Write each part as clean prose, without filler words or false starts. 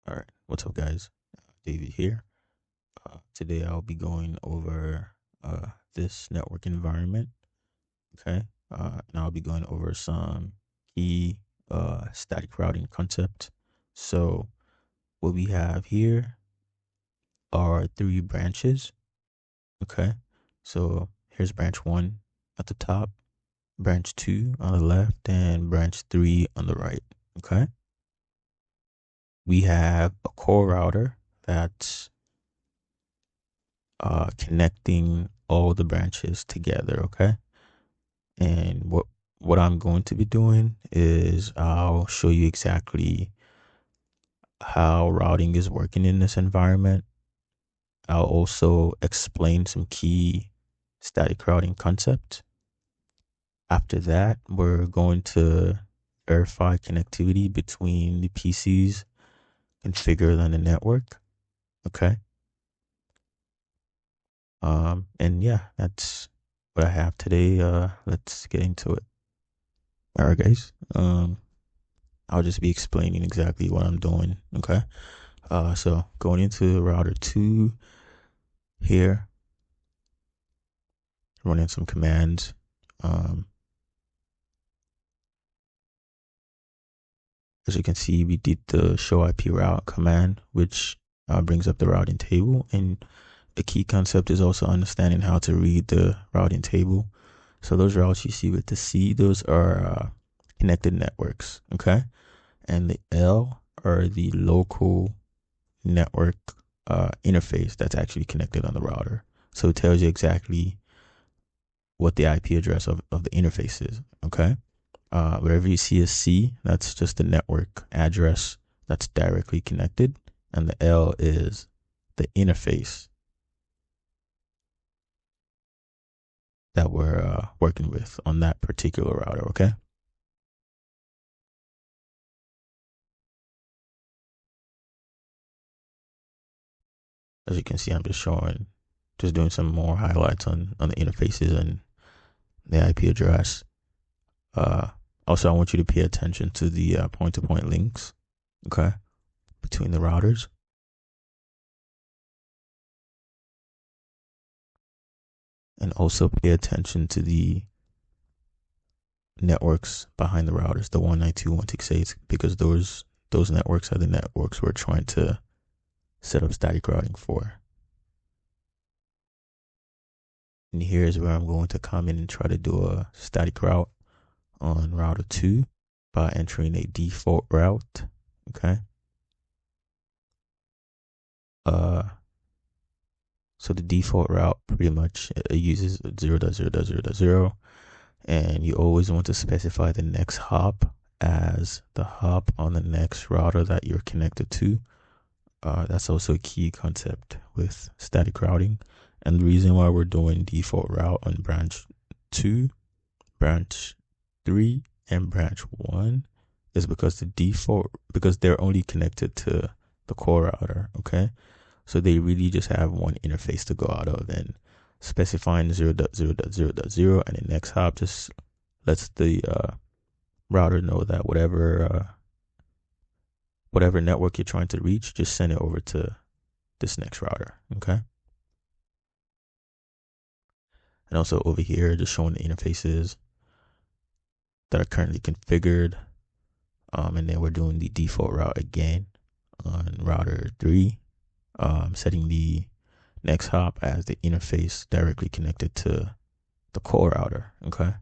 All right, what's up, guys? David here. Today I'll be going over this network environment, okay? And I'll be going over some key static routing concepts. So, what we have here are three branches, okay? So, here's branch one at the top, branch two on the left, and branch three on the right, okay? We have a core router that's connecting all the branches together, okay? And what I'm going to be doing is I'll show you exactly how routing is working in this environment. I'll also explain some key static routing concepts. After that, we're going to verify connectivity between the PCs configured on the network, okay? And yeah, that's what I have today. Let's get into it. All right, guys. I'll just be explaining exactly what I'm doing. Okay. So going into router two here, running some commands. Um, as you can see, we did the show IP route command, which brings up the routing table. And a key concept is also understanding how to read the routing table. So those routes you see with the C, those are connected networks. Okay. And the L are the local network interface that's actually connected on the router. So it tells you exactly what the IP address of the interface is. Okay. Wherever you see a C, that's just the network address that's directly connected. And the L is the interface that we're working with on that particular router. Okay. As you can see, I'm just doing some more highlights on the interfaces and the IP address. Uh, Also, I want you to pay attention to the point-to-point links, okay, between the routers. And also pay attention to the networks behind the routers, the 192.168, because those networks are the networks we're trying to set up static routing for. And here's where I'm going to come in and try to do a static route on router 2 by entering a default route, okay? Uh, so the default route pretty much uses 0.0.0.0, and you always want to specify the next hop as the hop on the next router that you're connected to. That's also a key concept with static routing. And the reason why we're doing default route on branch 2, branch 3, and branch 1 is because they're only connected to the core router, okay? So they really just have one interface to go out of, and specifying 0.0.0.0 and the next hop just lets the router know that whatever network you're trying to reach, just send it over to this next router, okay? And also over here, just showing the interfaces that are currently configured. And then we're doing the default route again on router 3, setting the next hop as the interface directly connected to the core router, okay?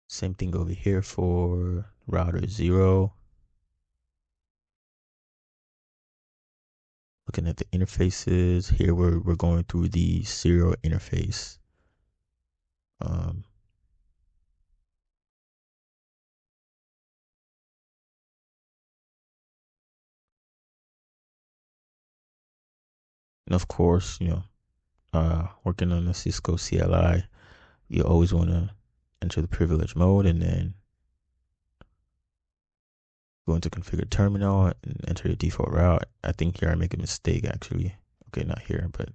Same thing over here for router 0. Looking at the interfaces, here we're going through the serial interface. Um, and of course, working on the Cisco CLI, you always want to enter the privilege mode and then go into configure terminal and enter your default route. I think here I make a mistake actually. Okay, not here, but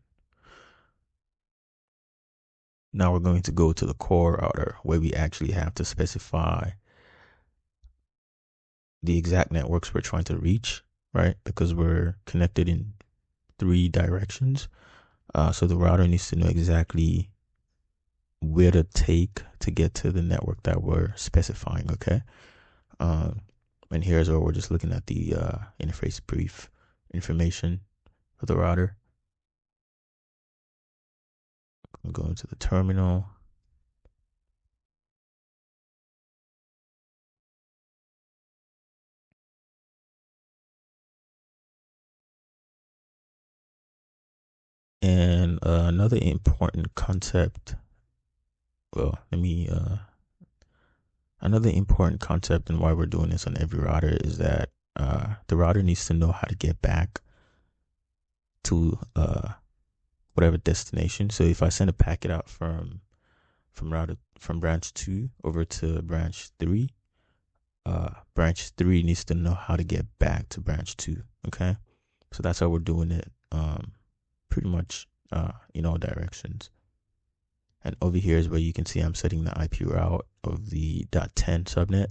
Now we're going to go to the core router where we actually have to specify the exact networks we're trying to reach, right? Because we're connected in 3 directions. So the router needs to know exactly where to take to get to the network that we're specifying, okay? Um, and here's where we're just looking at the interface brief information for the router. I'm going to the terminal. And another important concept, well, another important concept and why we're doing this on every router is that the router needs to know how to get back to whatever destination. So if I send a packet out from branch 2 over to branch 3, branch 3 needs to know how to get back to branch 2. Okay, so that's how we're doing it, pretty much in all directions. And over here is where you can see I'm setting the IP route of the .10 subnet,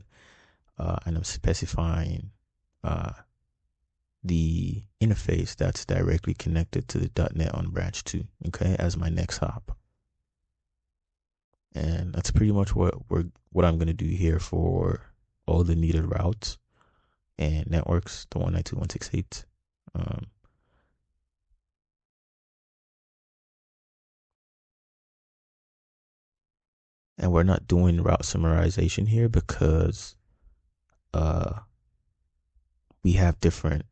and I'm specifying the interface that's directly connected to the .NET on branch 2, okay, as my next hop. And that's pretty much what I'm going to do here for all the needed routes and networks, the 192.168. And we're not doing route summarization here because uh, we have different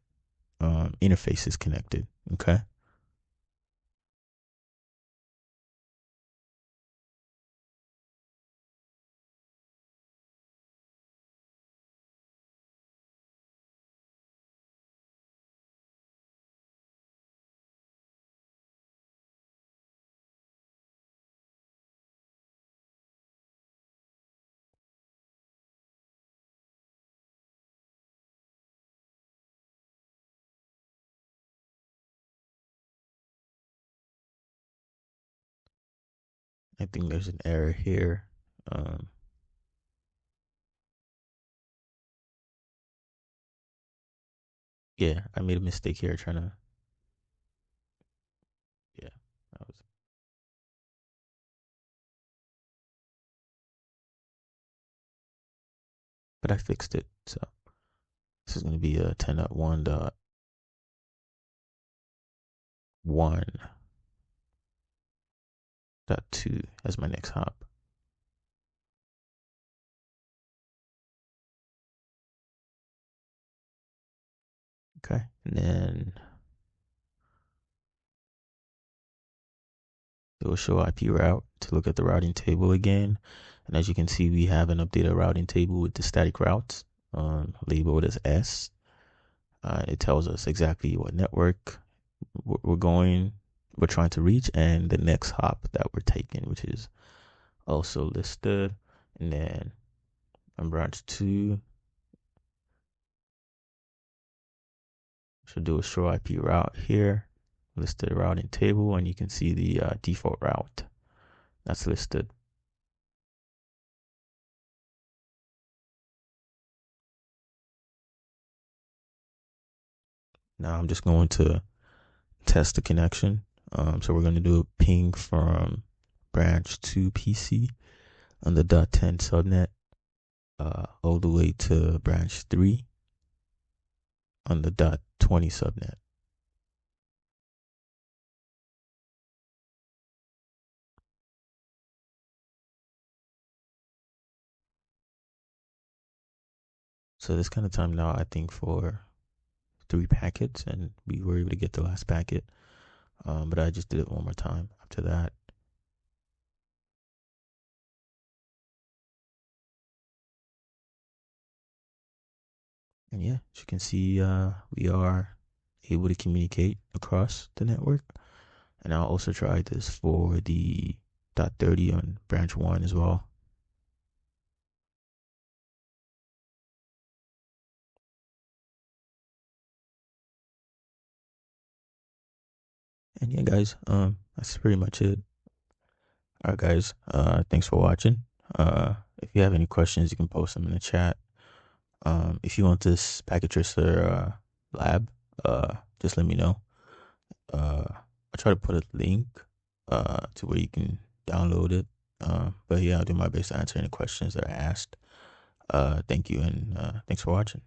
interfaces connected, okay? I think there's an error here. Um, yeah, I made a mistake here trying to, yeah, that was, but I fixed it. So this is going to be a 10.1.1.2 as my next hop. Okay, and then it will show IP route to look at the routing table again. And as you can see, we have an updated routing table with the static routes labeled as S. It tells us exactly what network we're trying to reach, and the next hop that we're taking, which is also listed. And then on branch 2, should do a show IP route here, listed routing table, and you can see the default route that's listed. Now I'm just going to test the connection. So we're going to do a ping from branch 2 PC on the .10 subnet all the way to branch 3 on the .20 subnet. So this kind of time now, I think, for 3 packets, and we were able to get the last packet. But I just did it one more time after that. And yeah, as you can see, we are able to communicate across the network. And I'll also try this for the .30 on branch 1 as well. And yeah, guys, that's pretty much it. All right, guys. Thanks for watching. If you have any questions, you can post them in the chat. If you want this packet tracer lab, just let me know. I'll try to put a link to where you can download it. But yeah, I'll do my best to answer any questions that are asked. Thank you, and thanks for watching.